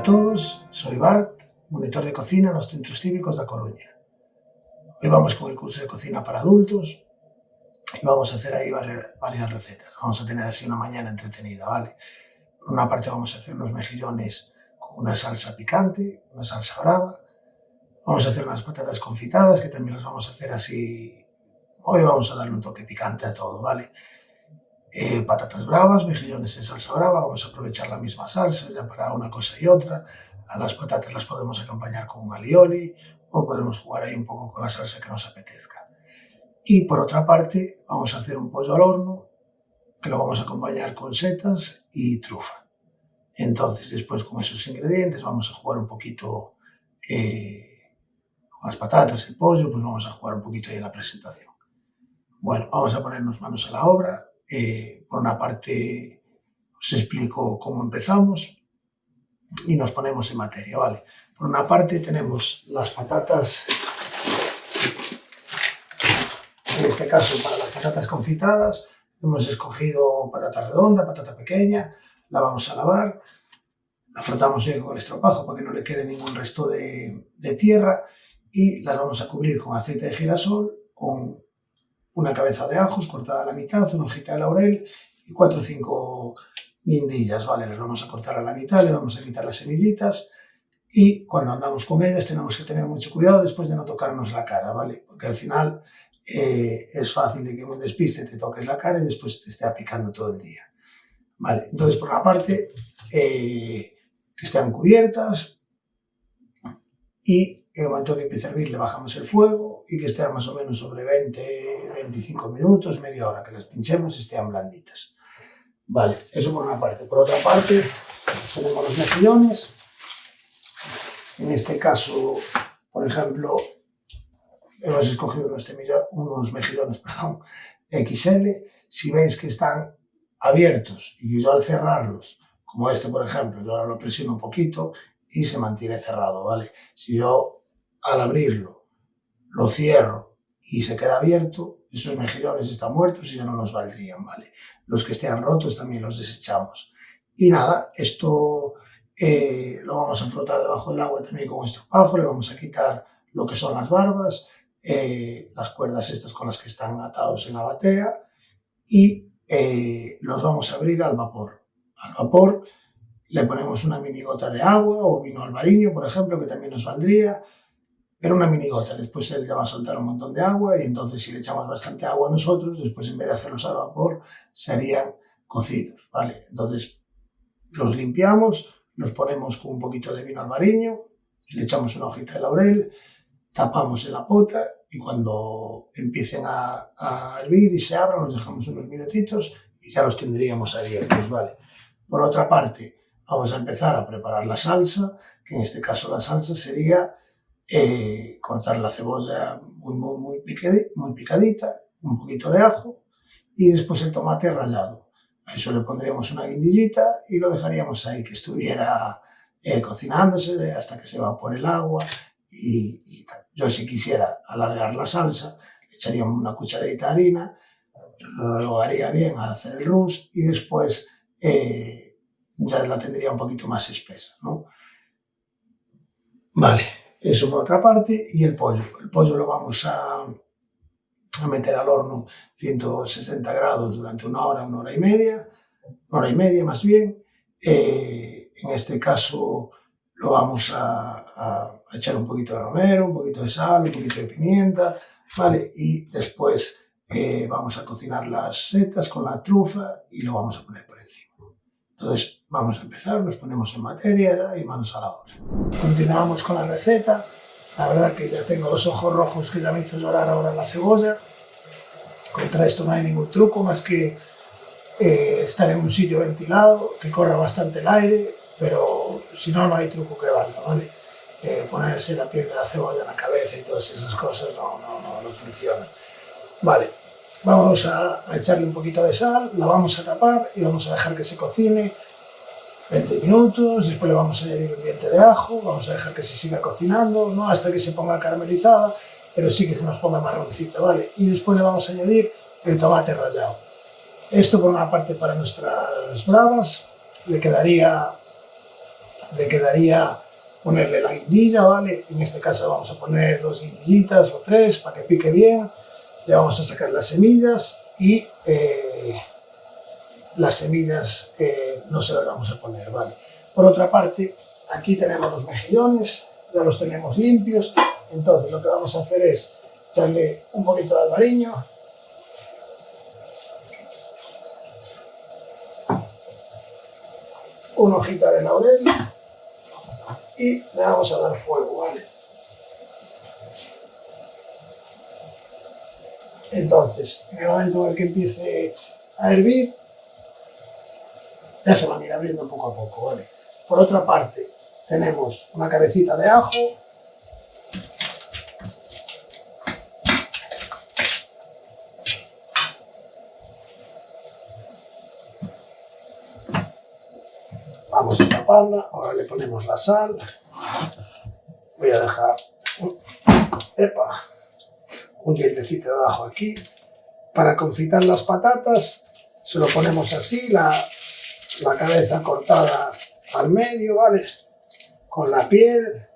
todos, soy Bart, monitor de cocina nos Centros Cívicos da Coruña. Hoy vamos con el curso de cocina para adultos y vamos a hacer ahí varias recetas. Vamos a tener así una mañana entretenida, ¿vale? Por una parte vamos a hacer unos mejillones con una salsa picante, una salsa brava. Vamos a hacer unas patatas confitadas que también las vamos a hacer así. Hoy vamos a darle un toque picante a todo, ¿vale? Patatas bravas, mejillones en salsa brava, vamos a aprovechar la misma salsa ya para una cosa y otra. A las patatas las podemos acompañar con un alioli o podemos jugar ahí un poco con la salsa que nos apetezca. Y por otra parte vamos a hacer un pollo al horno que lo vamos a acompañar con setas y trufa. Entonces después con esos ingredientes vamos a jugar un poquito con las patatas, el pollo, pues vamos a jugar un poquito ahí en la presentación. Bueno, vamos a ponernos manos a la obra. Por una parte os explico cómo empezamos y nos ponemos en materia, ¿vale? Por una parte tenemos las patatas, en este caso para las patatas confitadas hemos escogido patata redonda, patata pequeña, la vamos a lavar, la frotamos bien con el estropajo para que no le quede ningún resto de tierra y las vamos a cubrir con aceite de girasol, con una cabeza de ajos cortada a la mitad, una hojita de laurel y 4 o 5 guindillas, ¿vale? Las vamos a cortar a la mitad, le vamos a quitar las semillitas y cuando andamos con ellas tenemos que tener mucho cuidado después de no tocarnos la cara, ¿vale? Porque al final es fácil de que en un despiste te toques la cara y después te esté picando todo el día, ¿vale? Entonces, por una parte, que estén cubiertas y en el momento de que empiece a hervir le bajamos el fuego y que estén más o menos sobre 20-25 minutos, media hora, que las pinchemos y estén blanditas. Vale, eso por una parte. Por otra parte, tenemos los mejillones. En este caso, por ejemplo, hemos escogido unos mejillones XL. Si veis que están abiertos y que yo al cerrarlos, como este por ejemplo, yo ahora lo presiono un poquito y se mantiene cerrado, ¿vale? Si yo al abrirlo lo cierro y se queda abierto, esos mejillones están muertos y ya no nos valdrían, ¿vale? Los que estén rotos también los desechamos. Y nada, esto lo vamos a frotar debajo del agua también con estropajo, le vamos a quitar lo que son las barbas, las cuerdas estas con las que están atados en la batea y los vamos a abrir al vapor. Al vapor le ponemos una mini gota de agua o vino albariño, por ejemplo, que también nos valdría, pero una mini gota. Después él ya va a soltar un montón de agua y entonces si le echamos bastante agua a nosotros, después en vez de hacerlos al vapor, serían cocidos, ¿vale? Entonces los limpiamos, los ponemos con un poquito de vino albariño, le echamos una hojita de laurel, tapamos en la pota y cuando empiecen a hervir y se abran, los dejamos unos minutitos y ya los tendríamos abiertos, ¿vale? Por otra parte, vamos a empezar a preparar la salsa, que en este caso la salsa sería cortar la cebolla muy picadita, un poquito de ajo y después el tomate rallado. A eso le pondríamos una guindillita y lo dejaríamos ahí que estuviera cocinándose hasta que se evapore el agua y tal. Yo si quisiera alargar la salsa, le echaría una cucharadita de harina, rehogaría bien a hacer el rouge y después ya la tendría un poquito más espesa, ¿no? Vale, eso por otra parte. Y el pollo. El pollo lo vamos a meter al horno 160 grados durante una hora y media más bien. En este caso lo vamos a echar un poquito de romero, un poquito de sal, un poquito de pimienta, ¿vale? Y después vamos a cocinar las setas con la trufa y lo vamos a poner por encima. Entonces vamos a empezar, nos ponemos en materia y manos a la obra. Continuamos con la receta. La verdad que ya tengo los ojos rojos que ya me hizo llorar ahora la cebolla. Contra esto no hay ningún truco más que estar en un sitio ventilado, que corra bastante el aire, pero si no, no hay truco que valga, ¿vale? Ponerse la piel de la cebolla en la cabeza y todas esas cosas no funciona. Vale, vamos a echarle un poquito de sal, la vamos a tapar y vamos a dejar que se cocine 20 minutos, después le vamos a añadir un diente de ajo, vamos a dejar que se siga cocinando, no hasta que se ponga caramelizada, pero sí que se nos ponga marroncita, ¿vale? Y después le vamos a añadir el tomate rallado. Esto por una parte para nuestras bravas le quedaría le quedaría ponerle la guindilla, ¿vale? En este caso vamos a poner 2 guindillitas o 3 para que pique bien. Le vamos a sacar las semillas y las semillas no se las vamos a poner, ¿vale? Por otra parte, aquí tenemos los mejillones, ya los tenemos limpios, entonces lo que vamos a hacer es echarle un poquito de albariño, una hojita de laurel y le vamos a dar fuego, ¿vale? Entonces, en el momento en el que empiece a hervir, ya se van a ir abriendo poco a poco, ¿vale? Por otra parte, tenemos una cabecita de ajo, vamos a taparla, ahora le ponemos la sal, voy a dejar un dientecito de ajo aquí. Para confitar las patatas se lo ponemos así, la cabeza cortada al medio, ¿vale? Con la piel.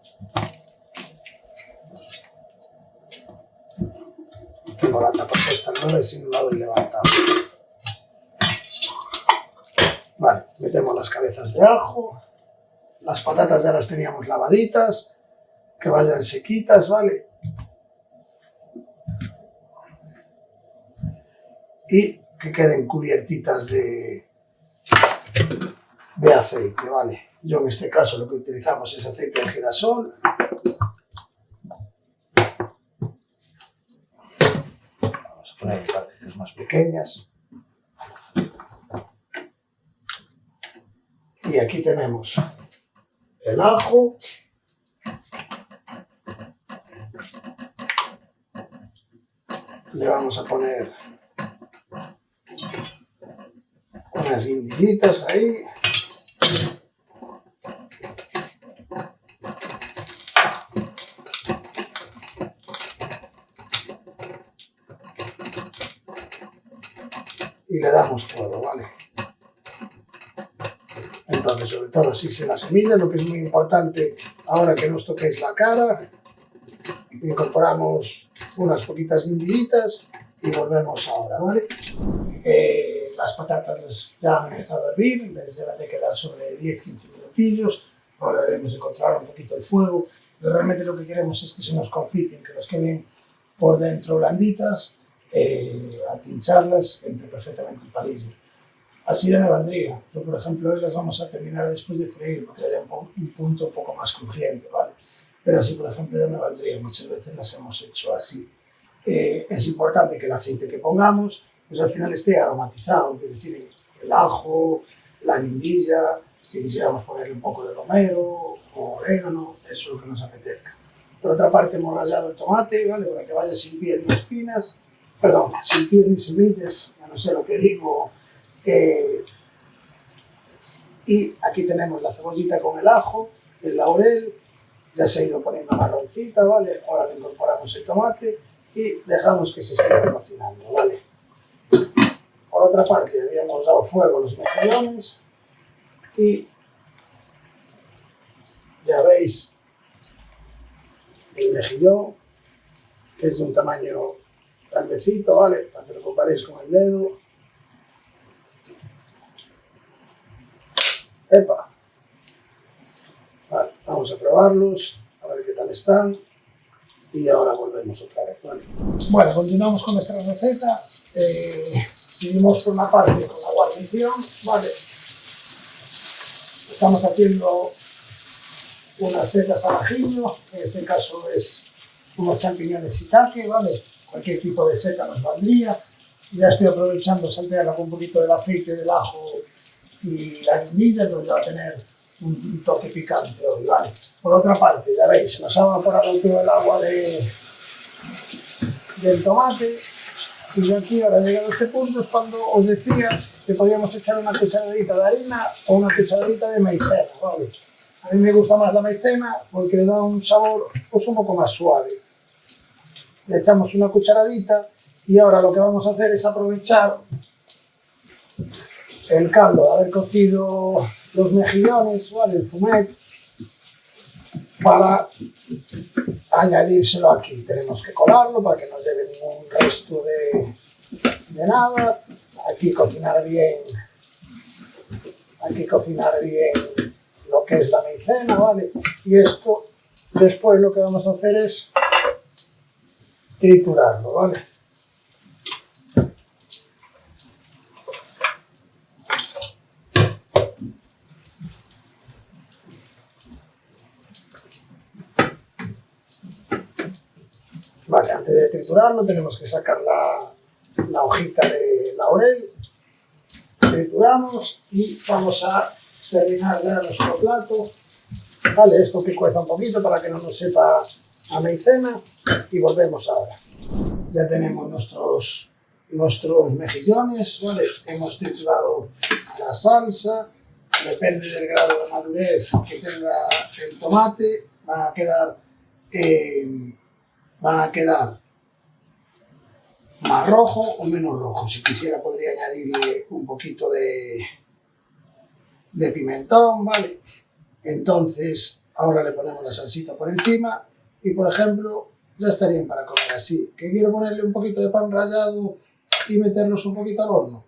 Tengo la tapa puesta en y si no la doy levantada. Vale, metemos las cabezas de ajo. Las patatas ya las teníamos lavaditas, que vayan sequitas, ¿vale? Y que queden cubiertitas de aceite, ¿vale? Yo en este caso lo que utilizamos es aceite de girasol. Vamos a poner partes más pequeñas. Y aquí tenemos el ajo. Le vamos a poner unas guindillitas ahí. Y le damos fuego, ¿vale? Entonces, sobre todo así se la semilla, lo que es muy importante, ahora que no os toquéis la cara, incorporamos unas poquitas guindillitas y volvemos ahora, ¿vale? Las patatas ya han empezado a hervir, les deben de quedar sobre 10-15 minutillos, ahora debemos de controlar un poquito el fuego, pero realmente lo que queremos es que se nos confiten, que nos queden por dentro blanditas, al pincharlas entre perfectamente el palillo. Así ya me valdría. Yo, por ejemplo, hoy las vamos a terminar después de freír porque le da un punto un poco más crujiente, ¿vale? Pero así, por ejemplo, ya me valdría. Muchas veces las hemos hecho así. Es importante que el aceite que pongamos, pues al final esté aromatizado, es decir, el ajo, la guindilla, si quisiéramos ponerle un poco de romero o orégano, eso es lo que nos apetezca. Por otra parte, hemos rallado el tomate, ¿vale? Para que vaya sin piel ni espinas, perdón, sin piel ni semillas, ya no sé lo que digo. Y aquí tenemos la cebollita con el ajo, el laurel, ya se ha ido poniendo marroncita, ¿vale? Ahora le incorporamos el tomate y dejamos que se siga cocinando, ¿vale? Por otra parte, habíamos dado fuego a los mejillones y ya veis el mejillón, que es de un tamaño grandecito, ¿vale? Para que lo comparéis con el dedo. Vale, vamos a probarlos, a ver qué tal están y ahora volvemos otra vez, ¿vale? Bueno, continuamos con nuestra receta. Seguimos por una parte con la guarnición, ¿vale? Estamos haciendo unas setas al ajillo, en este caso es unos champiñones shiitake, ¿vale? Cualquier tipo de seta nos valdría. Ya estoy aprovechando saltearla con un poquito del aceite del ajo y la guindilla, donde va a tener un toque picante hoy, ¿vale? Por otra parte, ya veis, se nos ha evaporado todo el agua del tomate y yo aquí, ahora llegado a este punto, es cuando os decía que podíamos echar una cucharadita de harina o una cucharadita de maicena, ¿vale? A mí me gusta más la maicena porque le da un sabor pues, un poco más suave. Le echamos una cucharadita y ahora lo que vamos a hacer es aprovechar el caldo de haber cocido los mejillones, ¿vale? El fumet, para añadírselo aquí. Tenemos que colarlo para que no lleve ningún resto de nada. Aquí cocinar bien lo que es la maicena, ¿vale? Y esto, después lo que vamos a hacer es triturarlo, ¿vale? Vale, antes de triturarlo tenemos que sacar la hojita de laurel. Trituramos y vamos a terminar ya nuestro plato. Vale, esto que cueza un poquito para que no nos sepa a maicena y volvemos ahora. Ya tenemos nuestros mejillones, ¿vale? Hemos triturado la salsa, depende del grado de madurez que tenga el tomate, van a quedar más rojo o menos rojo. Si quisiera podría añadirle un poquito de pimentón, ¿vale? Entonces ahora le ponemos la salsita por encima y, por ejemplo, ya estarían para comer así. ¿Que quiero ponerle un poquito de pan rallado y meterlos un poquito al horno?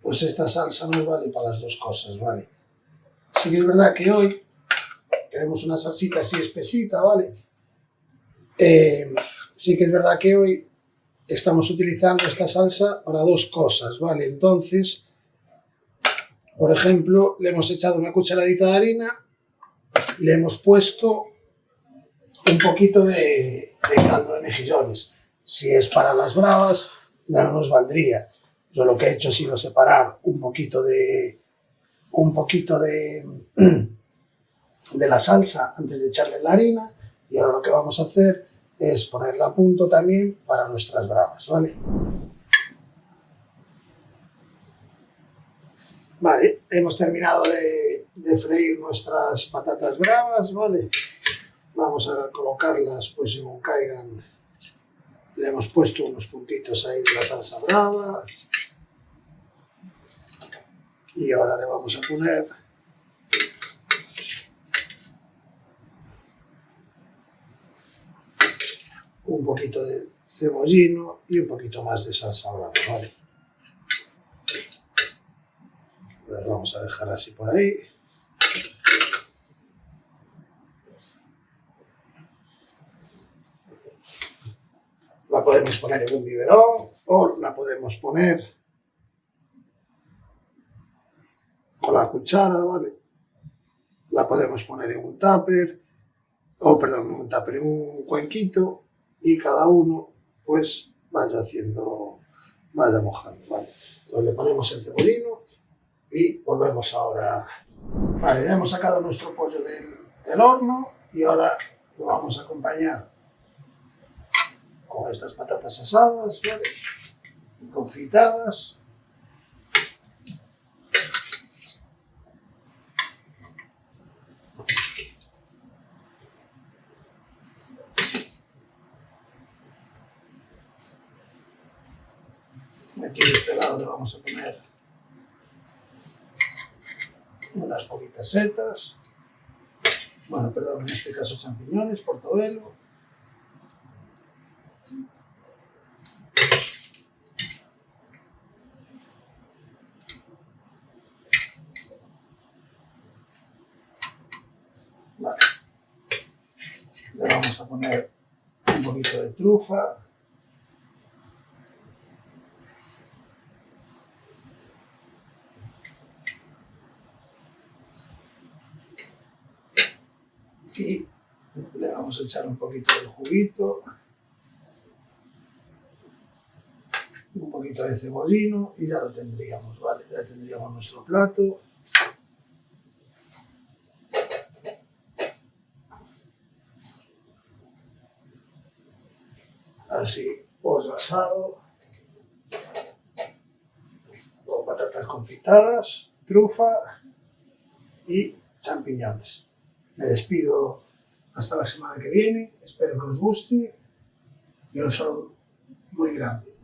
Pues esta salsa nos vale para las dos cosas, ¿vale? Sí que es verdad que hoy queremos una salsita así espesita, ¿vale? Sí que es verdad que hoy estamos utilizando esta salsa para dos cosas, ¿vale? Entonces, por ejemplo, le hemos echado una cucharadita de harina y le hemos puesto un poquito de caldo de mejillones. Si es para las bravas, ya no nos valdría. Yo lo que he hecho ha sido separar un poquito de la salsa antes de echarle la harina, y ahora lo que vamos a hacer es ponerla a punto también para nuestras bravas, ¿vale? Vale, hemos terminado de freír nuestras patatas bravas, ¿vale? Vamos a colocarlas pues según caigan. Le hemos puesto unos puntitos ahí de la salsa brava. Y ahora le vamos a poner un poquito de cebollino y un poquito más de salsa brava, ¿vale? Las vamos a dejar así por ahí. La podemos poner en un biberón o la podemos poner con la cuchara, ¿vale? La podemos poner en un tupper, en un cuenquito, y cada uno pues vaya mojando, ¿vale? Entonces le ponemos el cebollino y volvemos ahora. Vale, ya hemos sacado nuestro pollo del horno y ahora lo vamos a acompañar con estas patatas asadas, ¿vale? Y confitadas. Aquí de este lado le vamos a poner unas poquitas setas, en este caso champiñones, portobelo. Vale. Le vamos a poner un poquito de trufa. Y le vamos a echar un poquito del juguito, un poquito de cebollino y ya lo tendríamos, ¿vale? Ya tendríamos nuestro plato. Así, pollo asado, con patatas confitadas, trufa y champiñones. Me despido hasta la semana que viene, espero que os guste y un saludo muy grande.